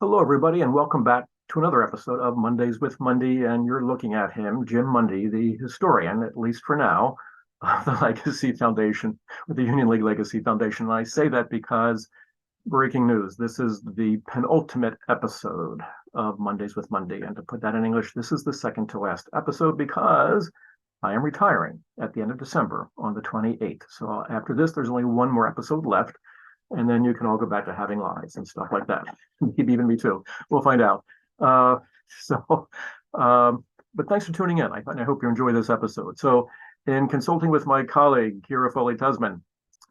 Hello, everybody, and welcome back to another episode of Mondays with Mundy. And you're looking at him, Jim Mundy, the historian, at least for now, of the Legacy Foundation, with the Union League Legacy Foundation. And I say that because breaking news, this is the penultimate episode of Mondays with Mundy. And to put that in English, this is the second to last episode because I am retiring at the end of December on the 28th. So after this, there's only one more episode left and then you can all go back to having lives and stuff like that. Maybe even me too. We'll find out. Uh, so, but thanks for tuning in. I hope you enjoy this episode. So, in consulting with my colleague Kira Foley Tasman,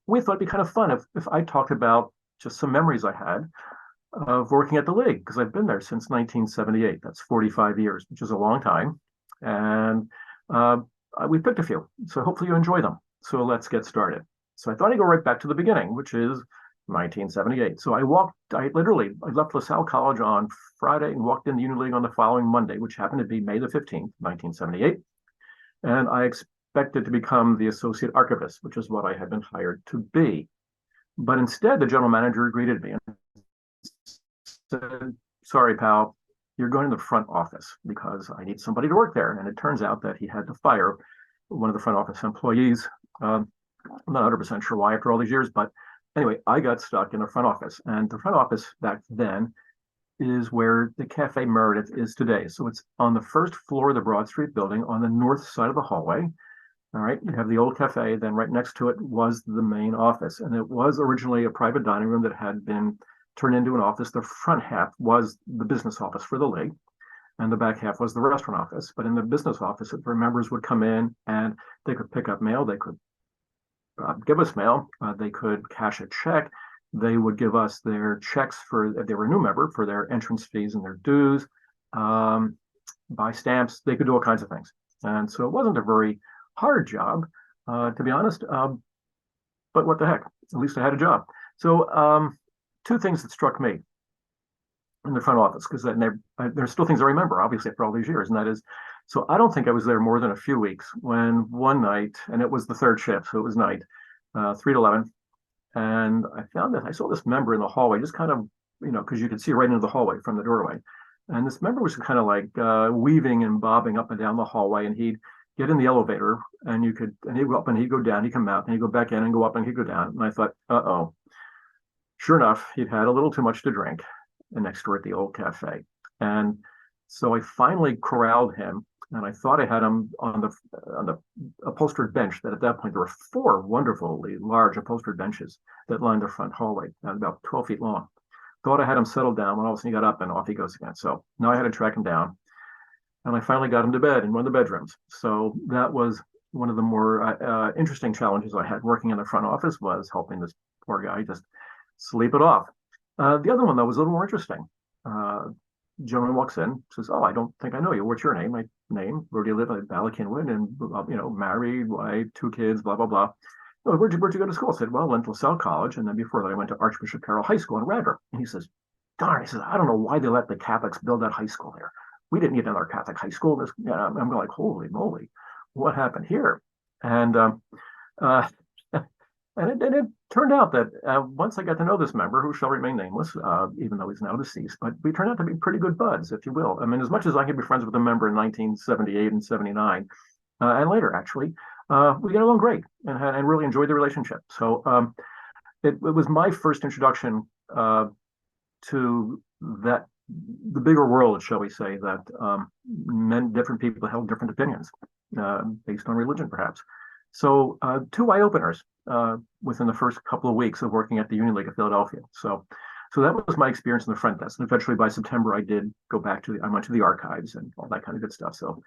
we thought it'd be kind of fun if I talked about just some memories I had of working at the league because I've been there since 1978. That's 45 years, which is a long time, and uh, we picked a few. So hopefully you enjoy them. So let's get started. So I thought I'd go right back to the beginning, which is 1978. So I left LaSalle College on Friday and walked in the Union League on the following Monday, which happened to be May the 15th, 1978. And I expected to become the associate archivist, which is what I had been hired to be. But instead, the general manager greeted me and said, "Sorry, pal, you're going to the front office because I need somebody to work there." And it turns out that he had to fire one of the front office employees. I'm not 100% sure why after all these years, but anyway, I got stuck in the front office. And the front office back then is where the Cafe Meredith is today. So it's on the first floor of the Broad Street building on the north side of the hallway. All right, you have the old cafe, then right next to it was the main office. And it was originally a private dining room that had been turned into an office. The front half was the business office for the league, and the back half was the restaurant office. But in the business office, where members would come in and they could pick up mail, they could give us mail. They could cash a check. They would give us their checks for if they were a new member for their entrance fees and their dues, buy stamps. They could do all kinds of things. And so it wasn't a very hard job, to be honest. But what the heck? At least I had a job. So two things that struck me in the front office, because there's still things I remember, obviously, after all these years, and that is, so I don't think I was there more than a few weeks when one night, and it was the third shift, so it was night, 3 to 11, and I found that I saw this member in the hallway, just kind of, because you could see right into the hallway from the doorway, and this member was kind of like weaving and bobbing up and down the hallway, and he'd get in the elevator, and he'd go up and he'd go down, he'd come out, and he'd go back in and go up and he'd go down, and I thought, uh-oh. Sure enough, he'd had a little too much to drink next door at the old cafe. And so I finally corralled him, and I thought I had him on the upholstered bench. That at that point there were four wonderfully large upholstered benches that lined the front hallway, about 12 feet long. Thought I had him settled down when all of a sudden he got up and off he goes again. So now I had to track him down, and I finally got him to bed in one of the bedrooms. So that was one of the more interesting challenges I had working in the front office, was helping this poor guy just sleep it off. The other one, though, was a little more interesting. Gentleman walks in, says, "Oh, I don't think I know you. What's your name?" My name. "Where do you live?" "At Ballackinwood, and married, wife, 2 kids, blah blah blah." "Oh, where'd you go to school?" I said, "Well, I went to LaSalle College, and then before that, I went to Archbishop Carroll High School in Radford." And he says, "Darn," he says, "I don't know why they let the Catholics build that high school there. We didn't need another Catholic high school." I'm going like, "Holy moly, what happened here?" And uh, it turned out that once I got to know this member, who shall remain nameless, even though he's now deceased, but we turned out to be pretty good buds, if you will. I mean, as much as I could be friends with a member in 1978 and 79, and later, actually, we got along great and really enjoyed the relationship. So it was my first introduction to the bigger world, shall we say, that different people held different opinions based on religion, perhaps. So two eye openers within the first couple of weeks of working at the Union League of Philadelphia. So that was my experience in the front desk. And eventually, by September, I did go back I went to the archives and all that kind of good stuff. So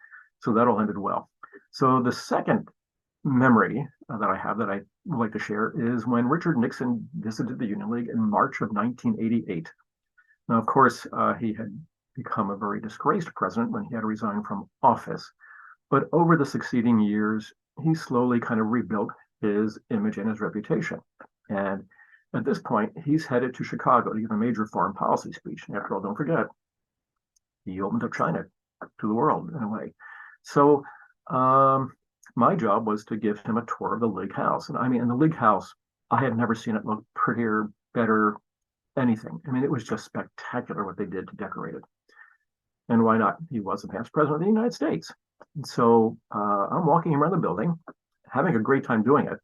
that all ended well. So the second memory that I have that I would like to share is when Richard Nixon visited the Union League in March of 1988. Now, of course, he had become a very disgraced president when he had to resign from office. But over the succeeding years, he slowly kind of rebuilt his image and his reputation. And at this point, he's headed to Chicago to give a major foreign policy speech. And after all, don't forget, he opened up China to the world in a way. So my job was to give him a tour of the League House. And I mean, in the League House, I had never seen it look prettier, better, anything. I mean, it was just spectacular what they did to decorate it. And why not? He was the past president of the United States. And so I'm walking around the building, having a great time doing it.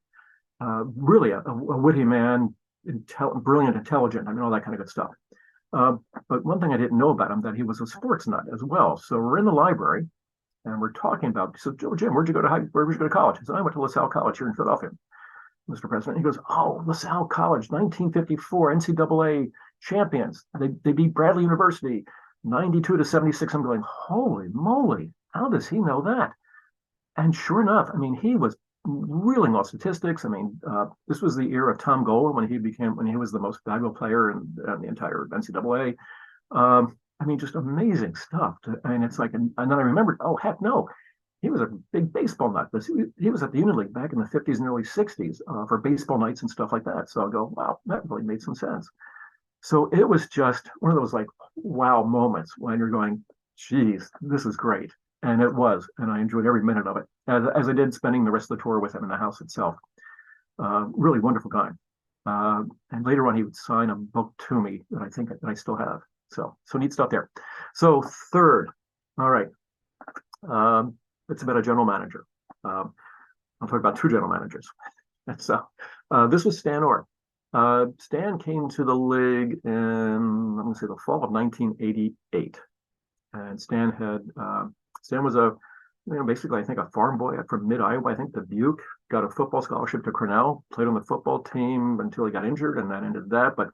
Really a witty man, brilliant, intelligent. I mean, all that kind of good stuff. But one thing I didn't know about him, that he was a sports nut as well. So we're in the library and we're talking about, so Jim, where'd you go to college? He said, I went to LaSalle College here in Philadelphia, Mr. President. He goes, oh, LaSalle College, 1954 NCAA champions. They beat Bradley University 92-76. I'm going, holy moly, how does he know that? And sure enough, I mean, he was really well statistics. I mean, this was the era of Tom Gola when he was the most valuable player in the entire NCAA. I mean, just amazing stuff. And it's like, and then I remembered, oh, heck no, he was a big baseball nut. He was at the Union League back in the 50s and early 60s for baseball nights and stuff like that. So I go, wow, that really made some sense. So it was just one of those like wow moments when you're going, geez, this is great. And it was, and I enjoyed every minute of it, as I did spending the rest of the tour with him in the house itself. Really wonderful guy. And later on, he would sign a book to me that I still have. So neat stuff there. So third, all right, it's about a general manager. I'll talk about two general managers. So this was Stan Orr. Stan came to the league in, I'm going to say, the fall of 1988. And Stan was basically, I think, a farm boy from mid-Iowa. I think Dubuque, got a football scholarship to Cornell, played on the football team until he got injured, and that ended that. But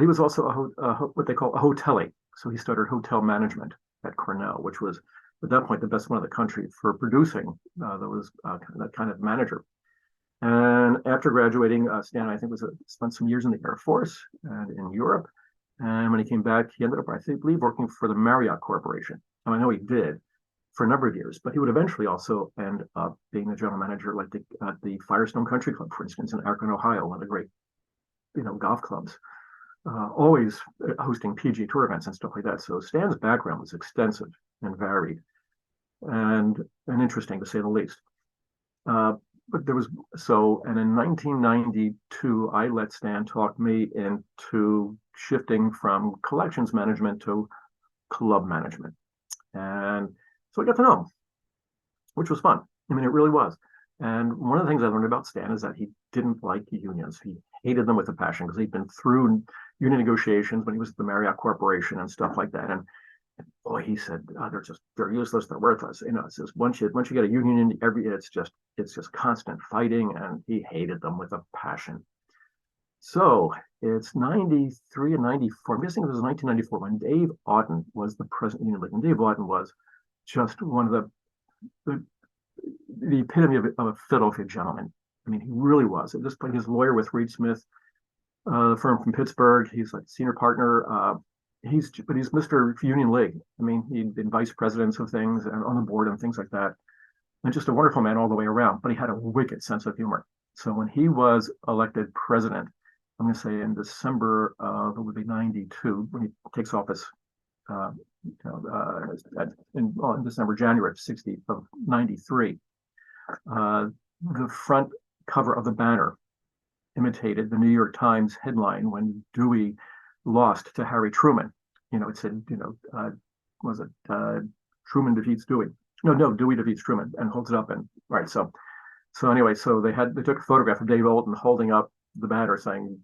he was also what they call a hotelie. So he studied hotel management at Cornell, which was, at that point, the best one in the country for producing that kind of manager. And after graduating, Stan, I think, spent some years in the Air Force and in Europe. And when he came back, he ended up, I believe, working for the Marriott Corporation. And I know he did for a number of years, but he would eventually also end up being the general manager, like at the Firestone Country Club, for instance, in Akron, Ohio, one of the great, golf clubs, always hosting PG Tour events and stuff like that. So Stan's background was extensive and varied, and interesting to say the least. But and in 1992, I let Stan talk me into shifting from collections management to club management. And so I got to know him, which was fun. I mean, it really was. And one of the things I learned about Stan is that he didn't like unions. He hated them with a passion because he'd been through union negotiations when he was at the Marriott Corporation and stuff like that. And boy, he said, they're useless, they're worthless. It's just once you get a union in it's just constant fighting, and he hated them with a passion. So it's 93 and 94. I'm guessing it was 1994 when Dave Auten was the president of the Union League. And Dave Auten was just one of the epitome of a Philadelphia gentleman. I mean, he really was. At this point, he's a lawyer with Reed Smith, the firm from Pittsburgh. He's like senior partner. He's Mr. Union League. I mean, he'd been vice presidents of things and on the board and things like that. And just a wonderful man all the way around. But he had a wicked sense of humor. So when he was elected president, I'm going to say in December of, it would be 92, when he takes office, in December, January of 93, the front cover of the banner imitated the New York Times headline when Dewey lost to Harry Truman. It said, was it Truman defeats Dewey? No, Dewey defeats Truman, and holds it up. And right, so anyway, so they took a photograph of Dave Auten holding up the banner saying,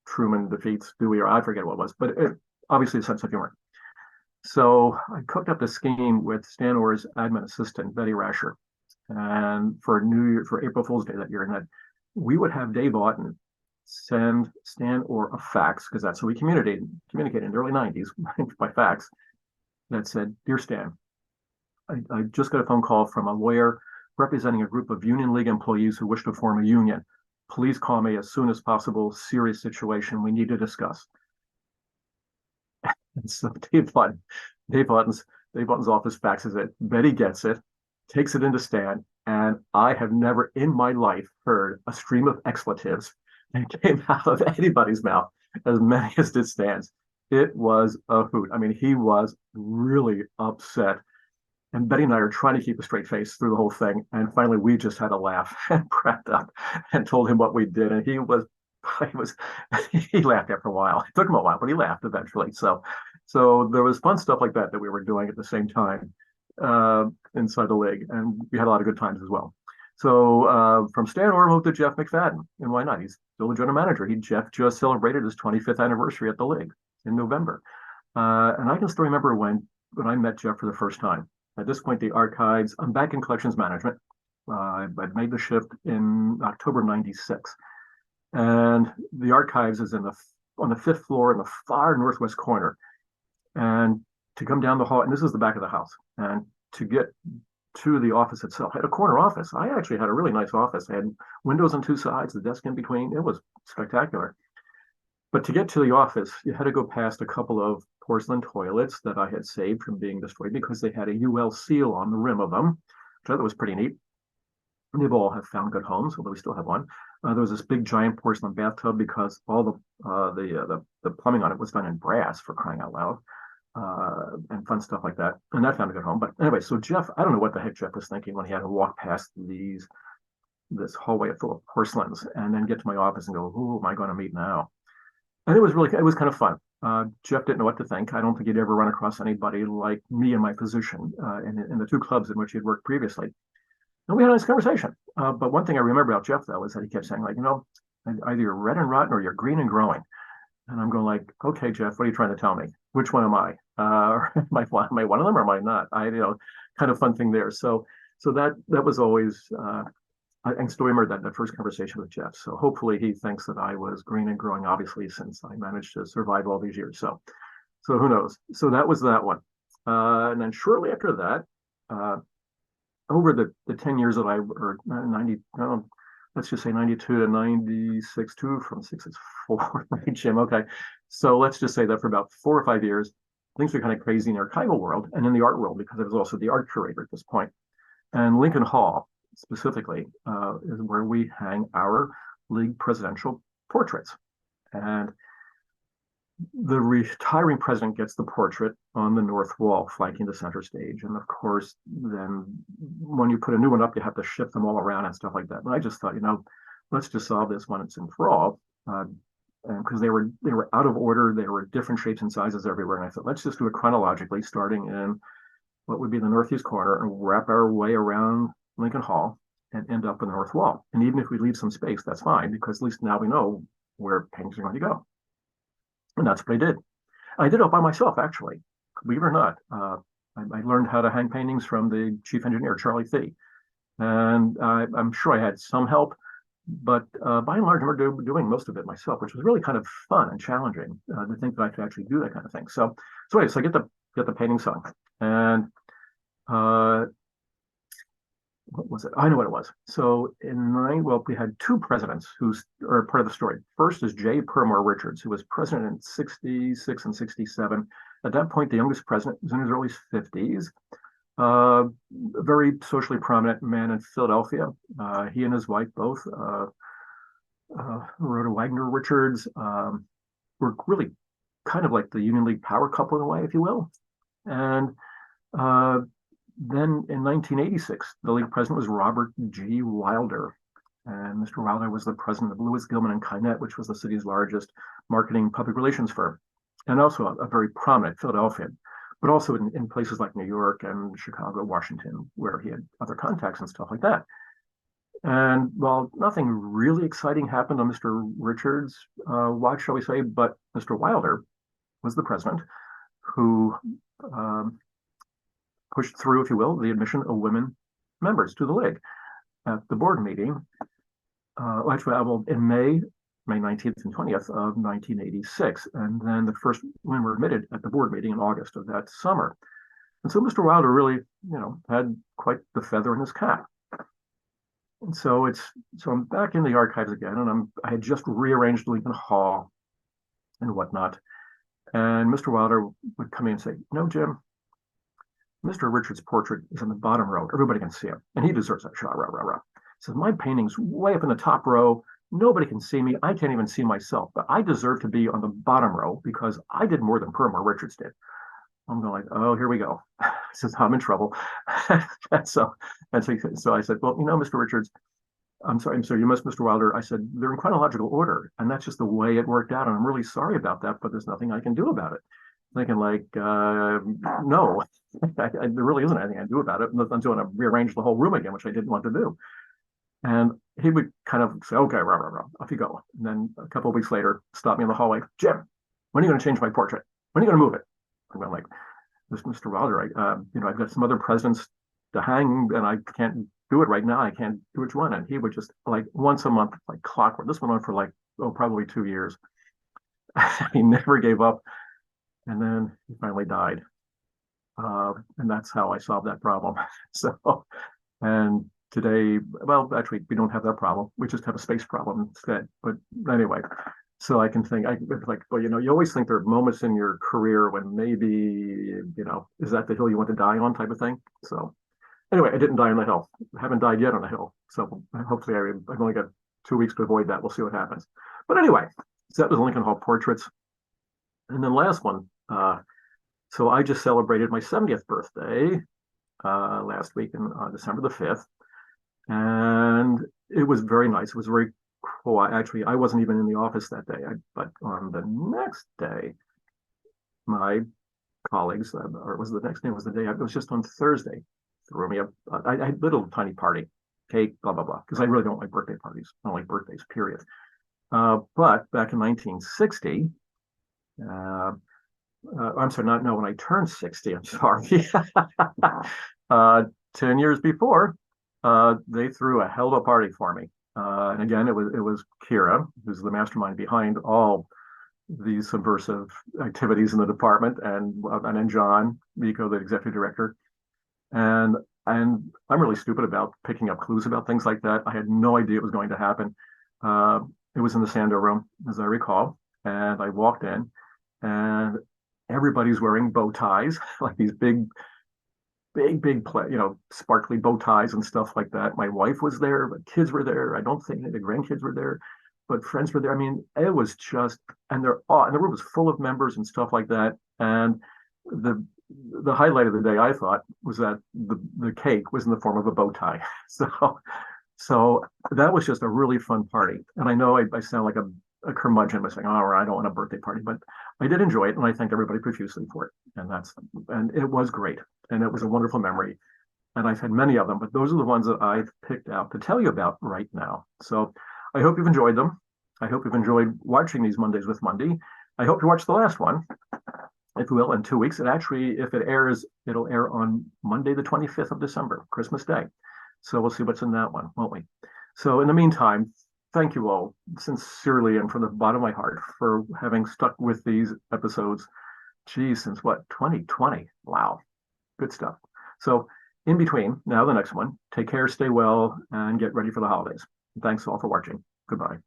Truman defeats Dewey, or I forget what it was, but obviously a sense of humor. So I cooked up this scheme with Stan Orr's admin assistant, Betty Rasher, and for April Fool's Day that year, and that we would have Dave Auten send Stan Orr a fax, because that's how we communicated in the early 90s by fax, that said, "Dear Stan, I just got a phone call from a lawyer representing a group of Union League employees who wish to form a union. Please call me as soon as possible. Serious situation we need to discuss." And so Dave Auten's office faxes it. Betty gets it, takes it into Stan, and I have never in my life heard a stream of expletives that came out of anybody's mouth as many as did Stan's. It was a hoot. I mean, he was really upset. And Betty and I are trying to keep a straight face through the whole thing. And finally, we just had a laugh and cracked up and told him what we did. And he was It was he laughed after a while. It took him a while, but he laughed eventually. So there was fun stuff like that that we were doing at the same time inside the league, and we had a lot of good times as well. So from Stan Ormo to Jeff McFadden, and why not? He's still a general manager. Jeff just celebrated his 25th anniversary at the league in November, and I can still remember when I met Jeff for the first time. At this point, the archives. I'm back in collections management. I'd made the shift in October '96, and the archives is on the fifth floor in the far northwest corner. And to come down the hall, and this is the back of the house, and to get to the office itself, I had a corner office. I actually had a really nice office. I had windows on two sides, the desk in between. It was spectacular. But to get to the office, you had to go past a couple of porcelain toilets that I had saved from being destroyed because they had a UL seal on the rim of them, which I thought was pretty neat. They've all have found good homes, although we still have one. There was this big giant porcelain bathtub because all the plumbing on it was done in brass, for crying out loud, and fun stuff like that. And that found a good home. But anyway, so Jeff, I don't know what the heck Jeff was thinking when he had to walk past this hallway full of porcelains and then get to my office and go, who am I going to meet now? And it was kind of fun. Jeff didn't know what to think. I don't think he'd ever run across anybody like me in my position in the two clubs in which he'd worked previously. And we had a nice conversation. But one thing I remember about Jeff, though, is that he kept saying, like, either you're red and rotten or you're green and growing. And I'm going like, okay, Jeff, what are you trying to tell me? Which one am I? Am I one of them or am I not? Kind of fun thing there. So that was always, I can still remember that first conversation with Jeff. So hopefully he thinks that I was green and growing, obviously, since I managed to survive all these years. So who knows? So that was that one. And then shortly after that, over the 10 years that or 90, let's just say 92 to 96, two from six is four, right, Jim? Okay. So let's just say that for about 4 or 5 years, things were kind of crazy in the archival world and in the art world because I was also the art curator at this point. And Lincoln Hall, specifically, is where we hang our league presidential portraits. And the retiring president gets the portrait on the north wall, flanking the center stage. And of course, then when you put a new one up, you have to shift them all around and stuff like that. And I just thought, let's just solve this once and for all. And because they were out of order, they were different shapes and sizes everywhere. And I thought, let's just do it chronologically, starting in what would be the northeast corner and wrap our way around Lincoln Hall and end up in the north wall. And even if we leave some space, that's fine, because at least now we know where paintings are going to go. And that's what I did. I did it by myself, actually, believe it or not. I learned how to hang paintings from the chief engineer, Charlie Thee. And I'm sure I had some help, but by and large, I remember doing most of it myself, which was really kind of fun and challenging to think that I could actually do that kind of thing. So I get the painting sung. And what was it? I know what it was. So we had two presidents who are part of the story. First is J. Permore Richards, who was president in 66 and 67. At that point, the youngest president was in his early 50s. A very socially prominent man in Philadelphia. He and his wife both, Rhoda Wagner Richards, were really kind of like the Union League power couple in a way, if you will. And then in 1986, the league president was Robert G. Wilder. And Mr. Wilder was the president of Lewis, Gilman, and Kynette, which was the city's largest marketing public relations firm, and also a very prominent Philadelphian, but also in places like New York and Chicago, Washington, where he had other contacts and stuff like that. And while nothing really exciting happened on Mr. Richards' watch, shall we say, but Mr. Wilder was the president who pushed through, if you will, the admission of women members to the league at the board meeting, in May 19th and 20th of 1986. And then the first women were admitted at the board meeting in August of that summer. And so Mr. Wilder really, had quite the feather in his cap. And so I'm back in the archives again, and I had just rearranged Lincoln Hall and whatnot. And Mr. Wilder would come in and say, Jim, Mr. Richards' portrait is in the bottom row. Everybody can see him, and he deserves that shot. Rah, rah, rah. He says, my painting's way up in the top row. Nobody can see me. I can't even see myself, but I deserve to be on the bottom row because I did more than Permore Richards did. I'm going like, oh, here we go. He says, I'm in trouble. So I said, well, Mr. Richards, I'm sorry, you missed Mr. Wilder. I said, they're in chronological order, and that's just the way it worked out. And I'm really sorry about that, but there's nothing I can do about it. Thinking like, no, there really isn't anything I can do about it until I rearrange the whole room again, which I didn't want to do. And he would kind of say, okay, rah, rah, rah, off you go. And then a couple of weeks later, stop me in the hallway. Jim, when are you going to change my portrait? When are you going to move it? I'm going like, this Mr. Wilder, I've got some other presidents to hang and I can't do it right now. I can't do which one. And he would just like once a month, like clockwork. This went on for like, probably 2 years. He never gave up. And then he finally died. And that's how I solved that problem. So, and today, well, actually, we don't have that problem. We just have a space problem instead. But anyway, so I can think, like, well, you always think there are moments in your career when maybe, is that the hill you want to die on type of thing? So anyway, I didn't die on the hill. I haven't died yet on the hill. So hopefully I've only got 2 weeks to avoid that. We'll see what happens. But anyway, so that was Lincoln Hall portraits. And then last one, so I just celebrated my 70th birthday last week in December the 5th. And it was very nice. It was very cool. Actually, I wasn't even in the office that day. But on the next day, my colleagues, or it was the next day, was the day, it was just on Thursday, threw me up. I had a little tiny party, cake, blah, blah, blah, because I really don't like birthday parties. I don't like birthdays, period. But back in 1960, I'm sorry, no, when I turned 60, I'm sorry. 10 years before, they threw a hell of a party for me. And again, it was Kira, who's the mastermind behind all these subversive activities in the department, and then John Miko, the executive director. And I'm really stupid about picking up clues about things like that. I had no idea it was going to happen. It was in the Sando room, as I recall, and I walked in, and everybody's wearing bow ties, like these big, sparkly bow ties and stuff like that. My wife was there, but kids were there. I don't think the grandkids were there, but friends were there. I mean, it was just, and and the room was full of members and stuff like that. And the highlight of the day, I thought, was that the cake was in the form of a bow tie. So that was just a really fun party. And I know I sound like a curmudgeon by saying, "Oh, I don't want a birthday party," but I did enjoy it, and I thanked everybody profusely for it. And it was great, and it was a wonderful memory. And I've had many of them, but those are the ones that I've picked out to tell you about right now. So I hope you've enjoyed them. I hope you've enjoyed watching these Mondays with Mundy. I hope you watch the last one, if you will, in 2 weeks. It actually, if it airs, it'll air on Monday, the 25th of December, Christmas Day. So we'll see what's in that one, won't we? So in the meantime, thank you all sincerely and from the bottom of my heart for having stuck with these episodes. Geez, since what, 2020? Wow, good stuff. So in between, now the next one, take care, stay well, and get ready for the holidays. Thanks all for watching. Goodbye.